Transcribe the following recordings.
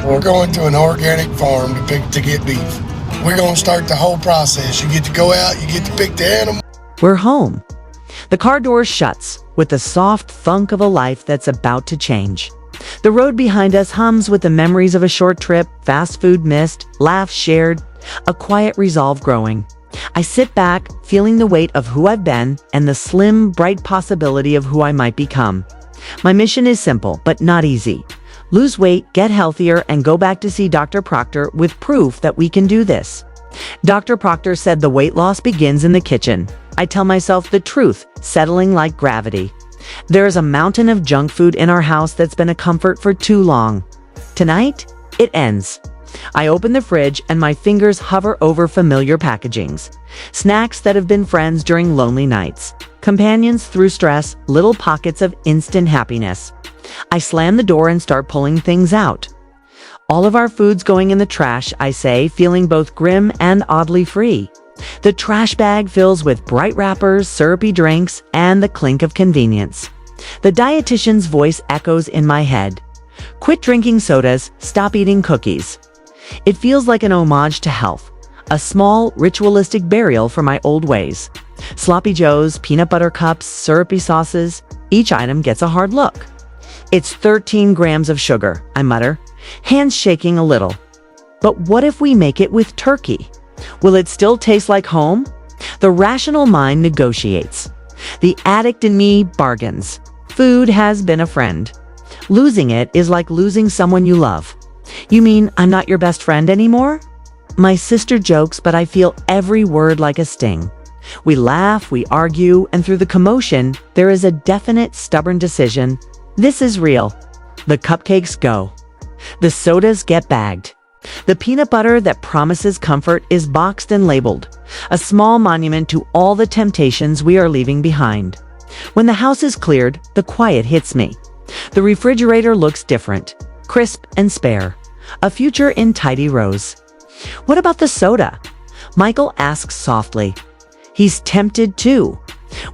We're going to an organic farm to get beef. We're going to start the whole process. You get to go out, you get to pick the animal. We're home. The car door shuts with the soft thunk of a life that's about to change. The road behind us hums with the memories of a short trip, fast food missed, laughs shared, a quiet resolve growing. I sit back, feeling the weight of who I've been and the slim, bright possibility of who I might become. My mission is simple, but not easy. Lose weight, get healthier, and go back to see Dr. Proctor with proof that we can do this. Dr. Proctor said the weight loss begins in the kitchen. I tell myself the truth, settling like gravity. There is a mountain of junk food in our house that's been a comfort for too long. Tonight, it ends. I open the fridge and my fingers hover over familiar packagings. Snacks that have been friends during lonely nights. Companions through stress, little pockets of instant happiness. I slam the door and start pulling things out. All of our food's going in the trash, I say, feeling both grim and oddly free. The trash bag fills with bright wrappers, syrupy drinks, and the clink of convenience. The dietitian's voice echoes in my head. Quit drinking sodas, stop eating cookies. It feels like an homage to health, a small, ritualistic burial for my old ways. Sloppy joes, peanut butter cups, syrupy sauces, each item gets a hard look. It's 13 grams of sugar, I mutter, hands shaking a little. But what if we make it with turkey? Will it still taste like home? The rational mind negotiates. The addict in me bargains. Food has been a friend. Losing it is like losing someone you love. You mean I'm not your best friend anymore? My sister jokes, but I feel every word like a sting. We laugh, we argue, and through the commotion, there is a definite, stubborn decision. This is real. The cupcakes go. The sodas get bagged. The peanut butter that promises comfort is boxed and labeled, a small monument to all the temptations we are leaving behind. When the house is cleared, the quiet hits me. The refrigerator looks different, crisp and spare, a future in tidy rows. What about the soda? Michael asks softly. He's tempted too.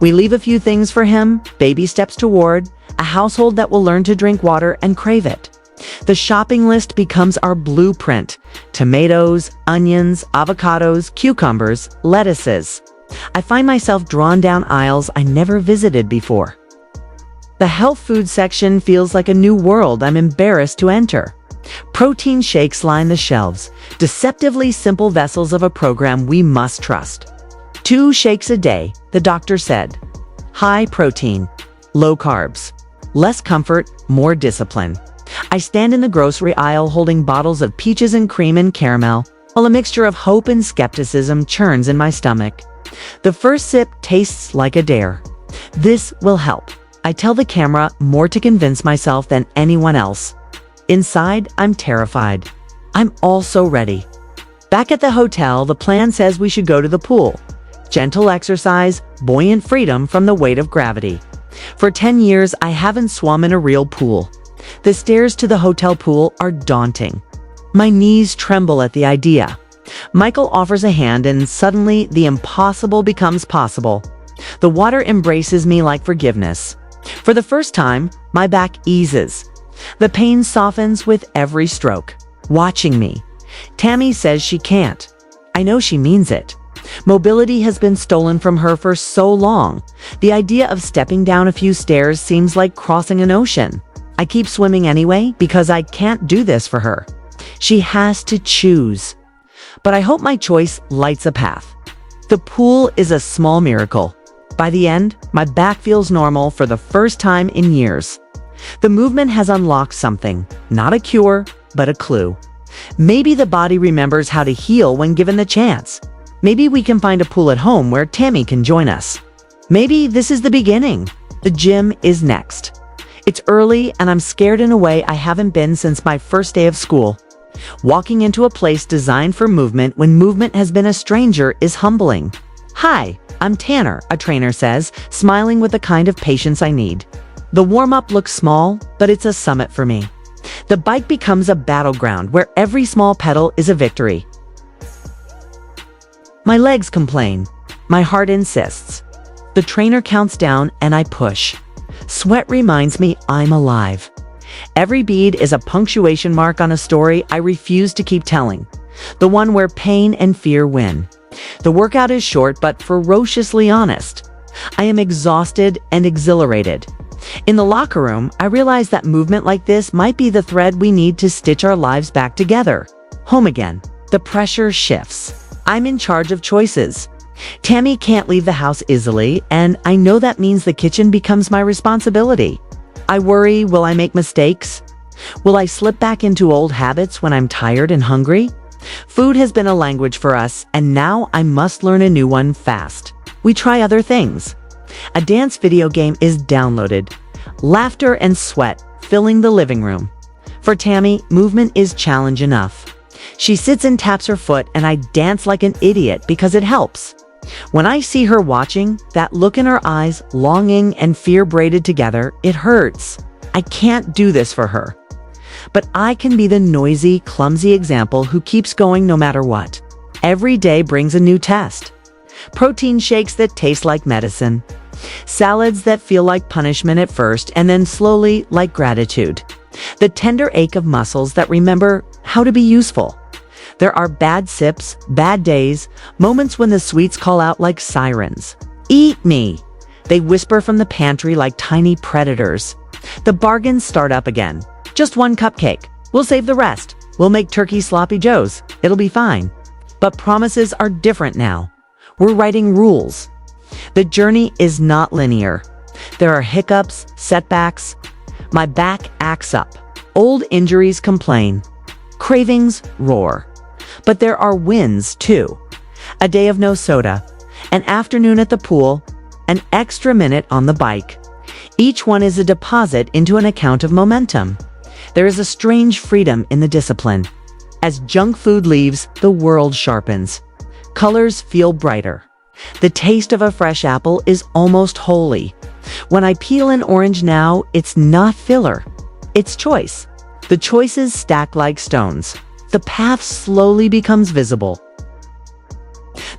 We leave a few things for him, baby steps toward a household that will learn to drink water and crave it. The shopping list becomes our blueprint. Tomatoes, onions, avocados, cucumbers, lettuces. I find myself drawn down aisles I never visited before. The health food section feels like a new world I'm embarrassed to enter. Protein shakes line the shelves, deceptively simple vessels of a program we must trust. 2 shakes a day, the doctor said. High protein, low carbs, less comfort, more discipline. I stand in the grocery aisle holding bottles of peaches and cream and caramel, while a mixture of hope and skepticism churns in my stomach. The first sip tastes like a dare. This will help. I tell the camera, more to convince myself than anyone else. Inside, I'm terrified. I'm also ready. Back at the hotel, the plan says we should go to the pool. Gentle exercise, buoyant freedom from the weight of gravity. For 10 years, I haven't swum in a real pool. The stairs to the hotel pool are daunting. My knees tremble at the idea. Michael offers a hand and suddenly the impossible becomes possible. The water embraces me like forgiveness. For the first time, my back eases. The pain softens with every stroke. Watching me. Tammy says she can't. I know she means it. Mobility has been stolen from her for so long. The idea of stepping down a few stairs seems like crossing an ocean. I keep swimming anyway because I can't do this for her. She has to choose. But I hope my choice lights a path. The pool is a small miracle. By the end, my back feels normal for the first time in years. The movement has unlocked something, not a cure, but a clue. Maybe the body remembers how to heal when given the chance. Maybe we can find a pool at home where Tammy can join us. Maybe this is the beginning. The gym is next. It's early and I'm scared in a way I haven't been since my first day of school. Walking into a place designed for movement when movement has been a stranger is humbling. Hi, I'm Tanner, a trainer says, smiling with the kind of patience I need. The warm-up looks small, but it's a summit for me. The bike becomes a battleground where every small pedal is a victory. My legs complain. My heart insists. The trainer counts down and I push. Sweat reminds me I'm alive. Every bead is a punctuation mark on a story I refuse to keep telling. The one where pain and fear win. The workout is short but ferociously honest. I am exhausted and exhilarated. In the locker room, I realize that movement like this might be the thread we need to stitch our lives back together. Home again. The pressure shifts. I'm in charge of choices. Tammy can't leave the house easily, and I know that means the kitchen becomes my responsibility. I worry, will I make mistakes? Will I slip back into old habits when I'm tired and hungry? Food has been a language for us, and now I must learn a new one fast. We try other things. A dance video game is downloaded. Laughter and sweat filling the living room. For Tammy, movement is challenge enough. She sits and taps her foot, and I dance like an idiot because it helps. When I see her watching, that look in her eyes, longing and fear braided together, it hurts. I can't do this for her. But I can be the noisy, clumsy example who keeps going no matter what. Every day brings a new test. Protein shakes that taste like medicine. Salads that feel like punishment at first and then slowly like gratitude. The tender ache of muscles that remember how to be useful. There are bad sips, bad days, moments when the sweets call out like sirens. Eat me! They whisper from the pantry like tiny predators. The bargains start up again. Just one cupcake. We'll save the rest. We'll make turkey sloppy joes. It'll be fine. But promises are different now. We're writing rules. The journey is not linear. There are hiccups, setbacks. My back acts up. Old injuries complain. Cravings roar. But there are wins, too. A day of no soda, an afternoon at the pool, an extra minute on the bike. Each one is a deposit into an account of momentum. There is a strange freedom in the discipline. As junk food leaves, the world sharpens. Colors feel brighter. The taste of a fresh apple is almost holy. When I peel an orange now, it's not filler. It's choice. The choices stack like stones. The path slowly becomes visible.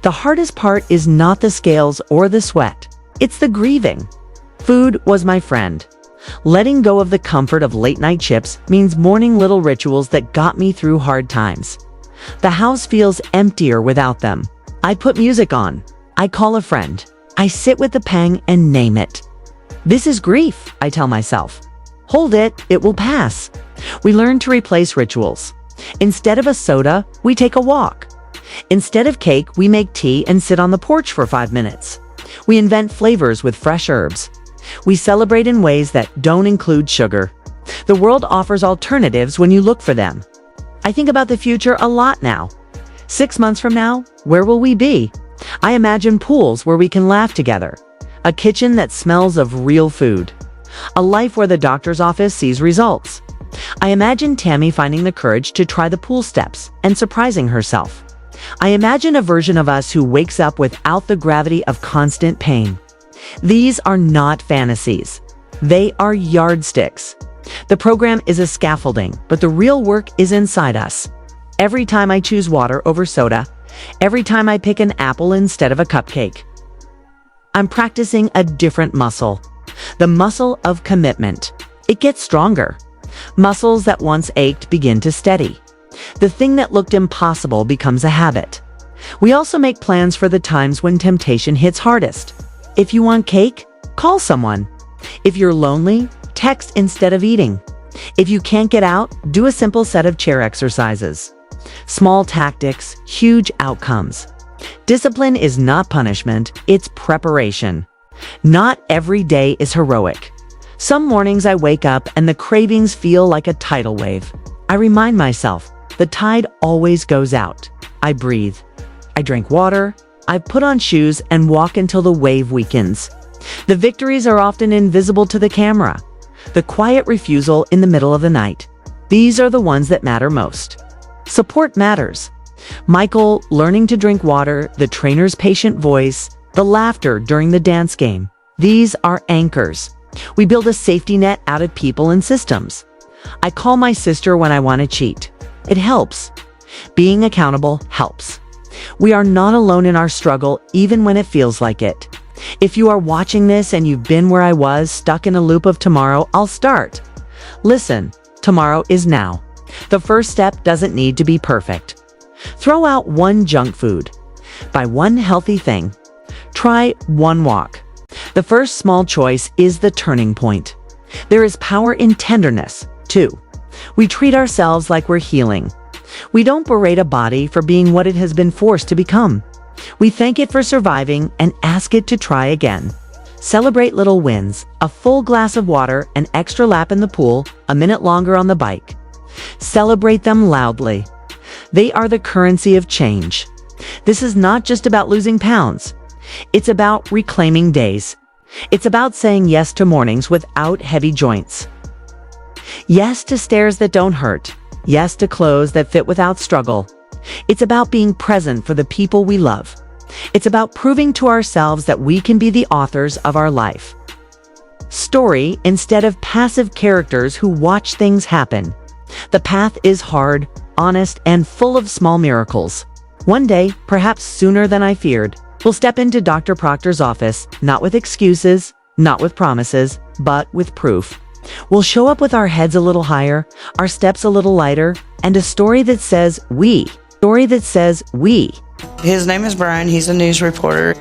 The hardest part is not the scales or the sweat. It's the grieving. Food was my friend. Letting go of the comfort of late-night chips means mourning little rituals that got me through hard times. The house feels emptier without them. I put music on. I call a friend. I sit with the pang and name it. This is grief, I tell myself. Hold it, it will pass. We learn to replace rituals. Instead of a soda, we take a walk. Instead of cake, we make tea and sit on the porch for 5 minutes. We invent flavors with fresh herbs. We celebrate in ways that don't include sugar. The world offers alternatives when you look for them. I think about the future a lot now. 6 months from now, where will we be? I imagine pools where we can laugh together. A kitchen that smells of real food. A life where the doctor's office sees results. I imagine Tammy finding the courage to try the pool steps and surprising herself. I imagine a version of us who wakes up without the gravity of constant pain. These are not fantasies. They are yardsticks. The program is a scaffolding, but the real work is inside us. Every time I choose water over soda, every time I pick an apple instead of a cupcake, I'm practicing a different muscle. The muscle of commitment. It gets stronger. Muscles that once ached begin to steady. The thing that looked impossible becomes a habit. We also make plans for the times when temptation hits hardest. If you want cake, call someone. If you're lonely, text instead of eating. If you can't get out, do a simple set of chair exercises. Small tactics, huge outcomes. Discipline is not punishment, it's preparation. Not every day is heroic. Some mornings I wake up and the cravings feel like a tidal wave. I remind myself, the tide always goes out. I breathe. I drink water. I put on shoes and walk until the wave weakens. The victories are often invisible to the camera. The quiet refusal in the middle of the night. These are the ones that matter most. Support matters. Michael learning to drink water, the trainer's patient voice, the laughter during the dance game. These are anchors. We build a safety net out of people and systems. I call my sister when I want to cheat. It helps. Being accountable helps. We are not alone in our struggle, even when it feels like it. If you are watching this and you've been where I was, stuck in a loop of tomorrow, I'll start. Listen, tomorrow is now. The first step doesn't need to be perfect. Throw out one junk food. Buy one healthy thing. Try one walk. The first small choice is the turning point. There is power in tenderness, too. We treat ourselves like we're healing. We don't berate a body for being what it has been forced to become. We thank it for surviving and ask it to try again. Celebrate little wins, a full glass of water, an extra lap in the pool, a minute longer on the bike. Celebrate them loudly. They are the currency of change. This is not just about losing pounds. It's about reclaiming days. It's about saying yes to mornings without heavy joints. Yes to stairs that don't hurt. Yes to clothes that fit without struggle. It's about being present for the people we love. It's about proving to ourselves that we can be the authors of our life. Story instead of passive characters who watch things happen. The path is hard, honest, and full of small miracles. One day, perhaps sooner than I feared, we'll step into Dr. Proctor's office, not with excuses, not with promises, but with proof. We'll show up with our heads a little higher, our steps a little lighter, and a story that says we. His name is Brian. He's a news reporter.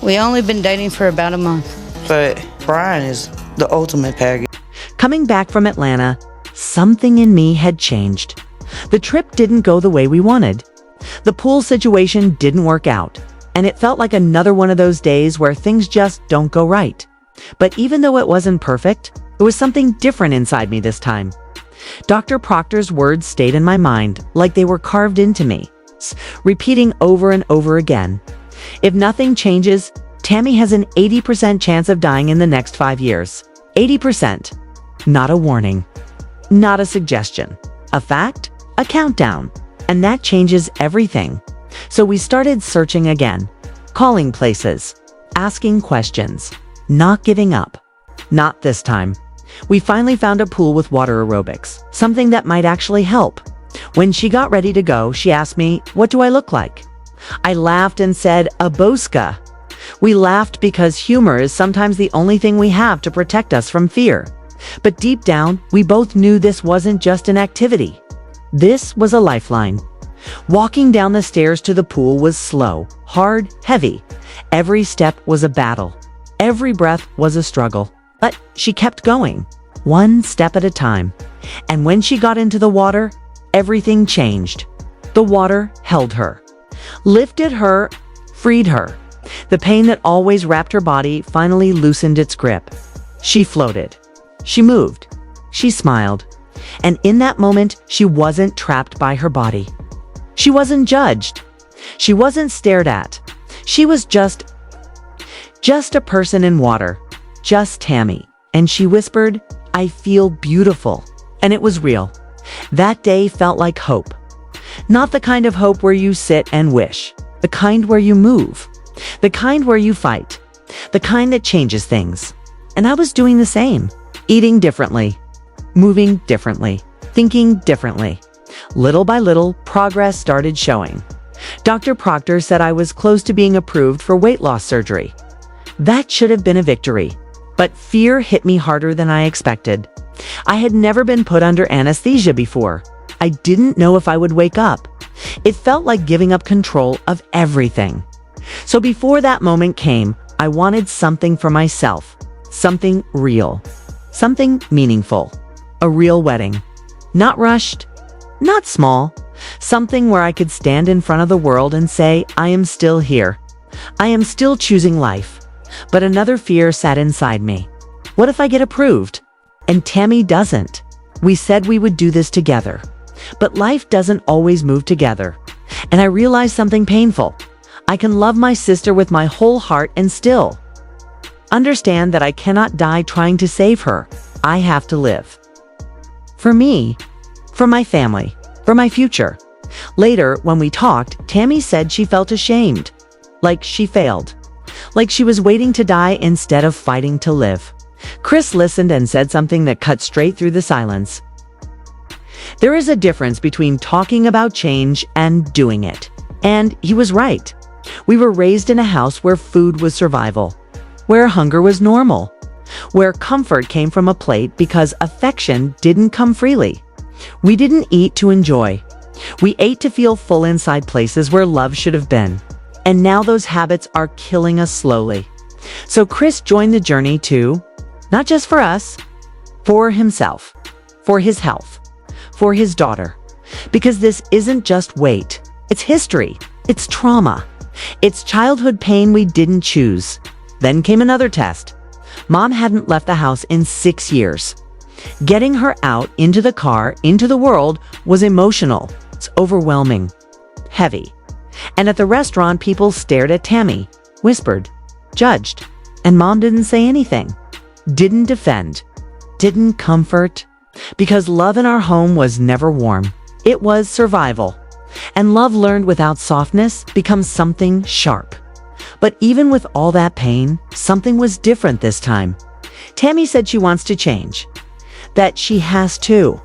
We only been dating for about a month. But Brian is the ultimate package. Coming back from Atlanta, something in me had changed. The trip didn't go the way we wanted. The pool situation didn't work out, and it felt like another one of those days where things just don't go right. But even though it wasn't perfect, there was something different inside me this time. Dr. Proctor's words stayed in my mind like they were carved into me, repeating over and over again. If nothing changes, Tammy has an 80% chance of dying in the next 5 years. 80%. Not a warning. Not a suggestion. A fact? A countdown. And that changes everything. So we started searching again, calling places, asking questions, not giving up. Not this time. We finally found a pool with water aerobics, something that might actually help. When she got ready to go, she asked me, "What do I look like?" I laughed and said, "A boska." We laughed because humor is sometimes the only thing we have to protect us from fear. But deep down, we both knew this wasn't just an activity. This was a lifeline. Walking down the stairs to the pool was slow, hard, heavy. Every step was a battle. Every breath was a struggle. But she kept going, one step at a time. And when she got into the water, everything changed. The water held her, lifted her, freed her. The pain that always wrapped her body finally loosened its grip. She floated. She moved. She smiled. And in that moment, she wasn't trapped by her body. She wasn't judged. She wasn't stared at. She was just a person in water. Just Tammy. And she whispered, "I feel beautiful." And it was real. That day felt like hope. Not the kind of hope where you sit and wish. The kind where you move. The kind where you fight. The kind that changes things. And I was doing the same. Eating differently. Moving differently. Thinking differently. Little by little, progress started showing. Dr. Proctor said I was close to being approved for weight loss surgery. That should have been a victory. But fear hit me harder than I expected. I had never been put under anesthesia before. I didn't know if I would wake up. It felt like giving up control of everything. So before that moment came, I wanted something for myself. Something real. Something meaningful. A real wedding. Not rushed. Not small. Something where I could stand in front of the world and say, I am still here. I am still choosing life. But another fear sat inside me. What if I get approved? And Tammy doesn't. We said we would do this together. But life doesn't always move together. And I realized something painful. I can love my sister with my whole heart and still understand that I cannot die trying to save her. I have to live. For me, for my family, for my future. Later, when we talked, Tammy said she felt ashamed. Like she failed. Like she was waiting to die instead of fighting to live. Chris listened and said something that cut straight through the silence. There is a difference between talking about change and doing it. And he was right. We were raised in a house where food was survival, where hunger was normal, where comfort came from a plate because affection didn't come freely. We didn't eat to enjoy. We ate to feel full inside places where love should have been. And now those habits are killing us slowly. So Chris joined the journey too, not just for us, for himself, for his health, for his daughter. Because this isn't just weight, it's history, it's trauma, it's childhood pain we didn't choose. Then came another test. Mom hadn't left the house in 6 years. Getting her out into the car, into the world, was emotional. It's overwhelming, heavy. And at the restaurant, people stared at Tammy, whispered, judged, and Mom didn't say anything, didn't defend, didn't comfort, because love in our home was never warm. It was survival. And love learned without softness becomes something sharp. But even with all that pain, something was different this time. Tammy said she wants to change, that she has to,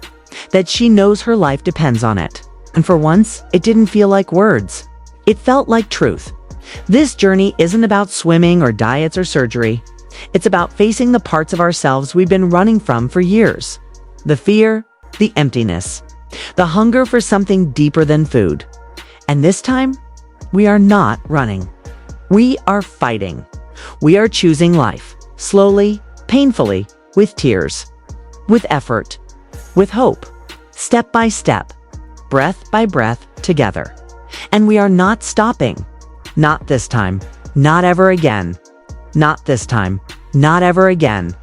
that she knows her life depends on it. And for once, it didn't feel like words. It felt like truth. This journey isn't about swimming or diets or surgery. It's about facing the parts of ourselves we've been running from for years. The fear, the emptiness, the hunger for something deeper than food. And this time, we are not running. We are fighting. We are choosing life, slowly, painfully, with tears, with effort, with hope, step by step, breath by breath, together. And we are not stopping. Not this time. Not ever again. Not this time. Not ever again.